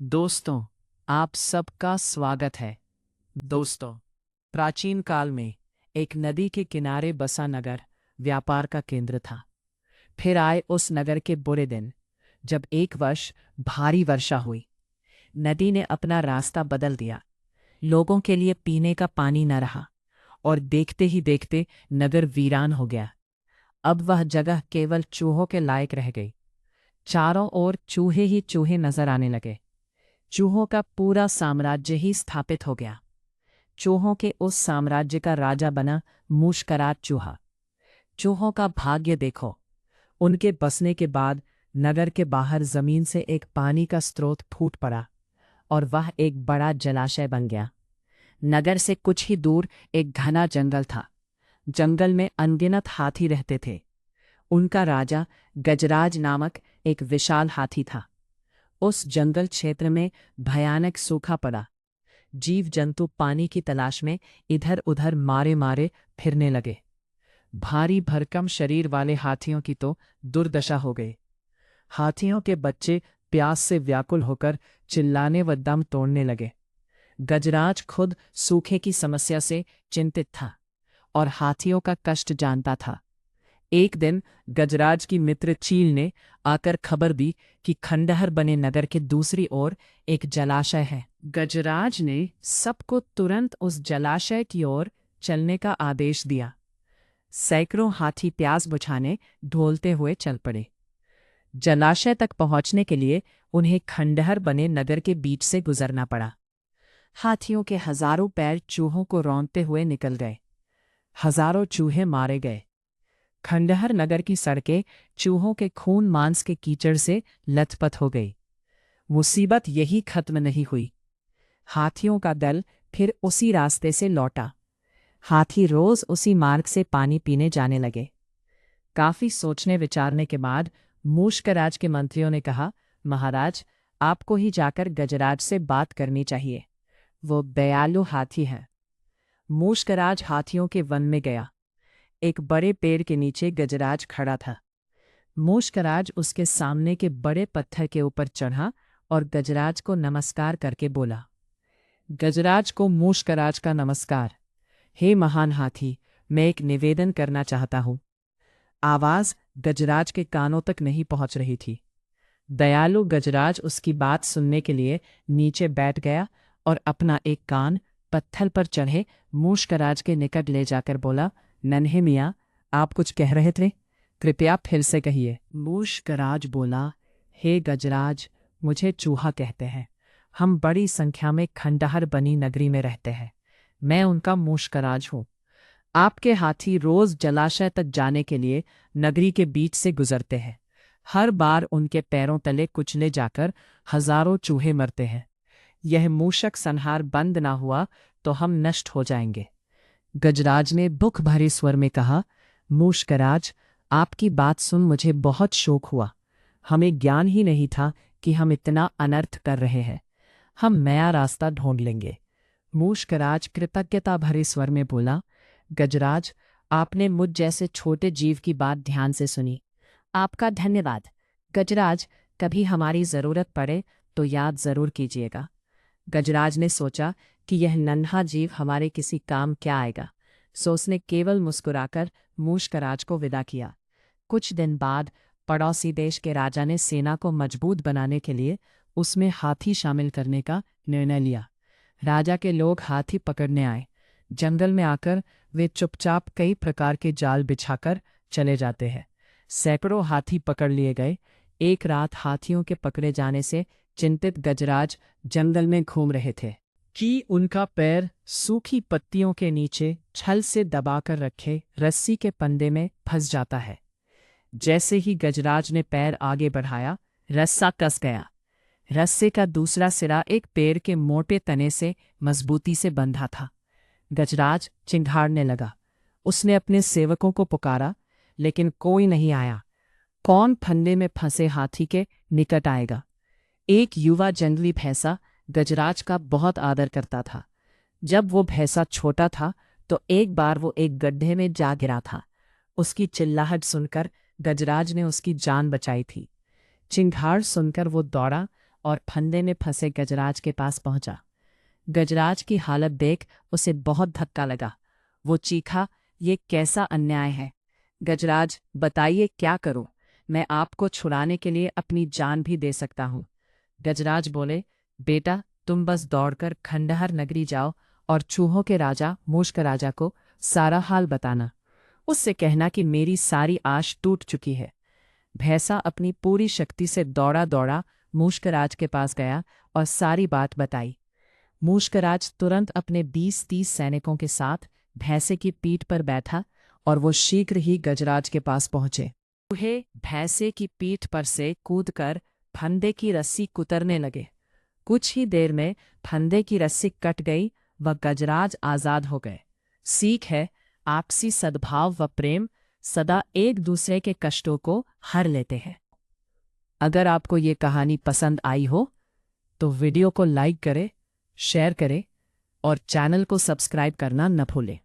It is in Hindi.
दोस्तों, आप सबका स्वागत है। दोस्तों, प्राचीन काल में एक नदी के किनारे बसा नगर व्यापार का केंद्र था। फिर आए उस नगर के बुरे दिन, जब एक वर्ष भारी वर्षा हुई। नदी ने अपना रास्ता बदल दिया। लोगों के लिए पीने का पानी न रहा और देखते ही देखते नगर वीरान हो गया। अब वह जगह केवल चूहों के लायक रह गई। चारों ओर चूहे ही चूहे नजर आने लगे। चूहों का पूरा साम्राज्य ही स्थापित हो गया। चूहों के उस साम्राज्य का राजा बना मूशकराट चूहा। चूहों का भाग्य देखो, उनके बसने के बाद नगर के बाहर जमीन से एक पानी का स्रोत फूट पड़ा और वह एक बड़ा जलाशय बन गया। नगर से कुछ ही दूर एक घना जंगल था। जंगल में अनगिनत हाथी रहते थे। उनका राजा गजराज नामक एक विशाल हाथी था। उस जंगल क्षेत्र में भयानक सूखा पड़ा। जीव जंतु पानी की तलाश में इधर उधर मारे मारे फिरने लगे। भारी भरकम शरीर वाले हाथियों की तो दुर्दशा हो गई। हाथियों के बच्चे प्यास से व्याकुल होकर चिल्लाने व दम तोड़ने लगे। गजराज खुद सूखे की समस्या से चिंतित था और हाथियों का कष्ट जानता था। एक दिन गजराज की मित्र चील ने आकर खबर दी कि खंडहर बने नगर के दूसरी ओर एक जलाशय है। गजराज ने सबको तुरंत उस जलाशय की ओर चलने का आदेश दिया। सैकड़ों हाथी प्यास बुझाने ढोलते हुए चल पड़े। जलाशय तक पहुंचने के लिए उन्हें खंडहर बने नगर के बीच से गुजरना पड़ा। हाथियों के हजारों पैर चूहों को रौंदते हुए निकल गए। हजारों चूहे मारे गए। खंडहर नगर की सड़कें चूहों के खून मांस के कीचड़ से लथपथ हो गई। मुसीबत यही खत्म नहीं हुई। हाथियों का दल फिर उसी रास्ते से लौटा। हाथी रोज उसी मार्ग से पानी पीने जाने लगे। काफी सोचने विचारने के बाद मूशकराज के मंत्रियों ने कहा, महाराज, आपको ही जाकर गजराज से बात करनी चाहिए। वो दयालु हाथी है। मूशकराज हाथियों के वन में गया। एक बड़े पेड़ के नीचे गजराज खड़ा था। मूशकराज उसके सामने के बड़े पत्थर के ऊपर चढ़ा और गजराज को नमस्कार करके बोला। गजराज को मूशकराज का नमस्कार। हे महान हाथी, मैं एक निवेदन करना चाहता हूं। आवाज गजराज के कानों तक नहीं पहुंच रही थी। दयालु गजराज उसकी बात सुनने के लिए नीचे बैठ गया और अपना एक कान पत्थर पर चढ़े मूशकराज के निकट ले जाकर बोला, नन्हे मियाँ, आप कुछ कह रहे थे? कृपया फिर से कहिए। मूशकराज बोला, हे गजराज, मुझे चूहा कहते हैं। हम बड़ी संख्या में खंडहर बनी नगरी में रहते हैं। मैं उनका मूशकराज हूँ। आपके हाथी रोज जलाशय तक जाने के लिए नगरी के बीच से गुजरते हैं। हर बार उनके पैरों तले कुचले जाकर हजारों चूहे मरते हैं। यह मूषक संहार बंद ना हुआ तो हम नष्ट हो जाएंगे। गजराज ने दुख भरे स्वर में कहा, मूशकराज, आपकी बात सुन मुझे बहुत शोक हुआ। हमें ज्ञान ही नहीं था कि हम इतना अनर्थ कर रहे हैं। हम नया रास्ता ढूंढ लेंगे। मूशकराज कृतज्ञता भरे स्वर में बोला, गजराज, आपने मुझ जैसे छोटे जीव की बात ध्यान से सुनी। आपका धन्यवाद। गजराज, कभी हमारी जरूरत पड़े तो याद जरूर कीजिएगा। गजराज ने सोचा कि यह नन्हा जीव हमारे किसी काम क्या आएगा, सो उसने केवल मुस्कुराकर मूशकराज को विदा किया। कुछ दिन बाद पड़ोसी देश के राजा ने सेना को मजबूत बनाने के लिए उसमें हाथी शामिल करने का निर्णय लिया। राजा के लोग हाथी पकड़ने आए। जंगल में आकर वे चुपचाप कई प्रकार के जाल बिछाकर चले जाते हैं। सैकड़ों हाथी पकड़ लिए गए। एक रात हाथियों के पकड़े जाने से चिंतित गजराज जंगल में घूम रहे थे कि उनका पैर सूखी पत्तियों के नीचे छल से दबाकर रखे रस्सी के फंदे में फंस जाता है। जैसे ही गजराज ने पैर आगे बढ़ाया, रस्सा कस गया। रस्से का दूसरा सिरा एक पेड़ के मोटे तने से मजबूती से बंधा था। गजराज चिंघाड़ने लगा। उसने अपने सेवकों को पुकारा, लेकिन कोई नहीं आया। कौन फंदे में फंसे हाथी के निकट आएगा? एक युवा जंगली भैंसा गजराज का बहुत आदर करता था। जब वो भैंसा छोटा था तो एक बार वो एक गड्ढे में जा गिरा था। उसकी चिल्लाहट सुनकर गजराज ने उसकी जान बचाई थी। चिंघाड़ सुनकर वो दौड़ा और फंदे में फंसे गजराज के पास पहुंचा। गजराज की हालत देख उसे बहुत धक्का लगा। वो चीखा, ये कैसा अन्याय है? गजराज, बताइए क्या करूं? मैं आपको छुड़ाने के लिए अपनी जान भी दे सकता हूं। गजराज बोले, बेटा, तुम बस दौड़कर खंडहर नगरी जाओ और चूहों के राजा मूषक राजा को सारा हाल बताना। उससे कहना कि मेरी सारी आश टूट चुकी है। भैंसा अपनी पूरी शक्ति से दौड़ा दौड़ा मूषकराज के पास गया और सारी बात बताई। मूषकराज तुरंत अपने 20-30 सैनिकों के साथ भैंसे की पीठ पर बैठा और वो शीघ्र ही गजराज के पास पहुंचे। चूहे भैंसे की पीठ पर से कूदकर फंदे की रस्सी कुतरने लगे। कुछ ही देर में फंदे की रस्सी कट गई व गजराज आजाद हो गए। सीख है, आपसी सद्भाव व प्रेम सदा एक दूसरे के कष्टों को हर लेते हैं। अगर आपको ये कहानी पसंद आई हो तो वीडियो को लाइक करें, शेयर करें और चैनल को सब्सक्राइब करना न भूलें।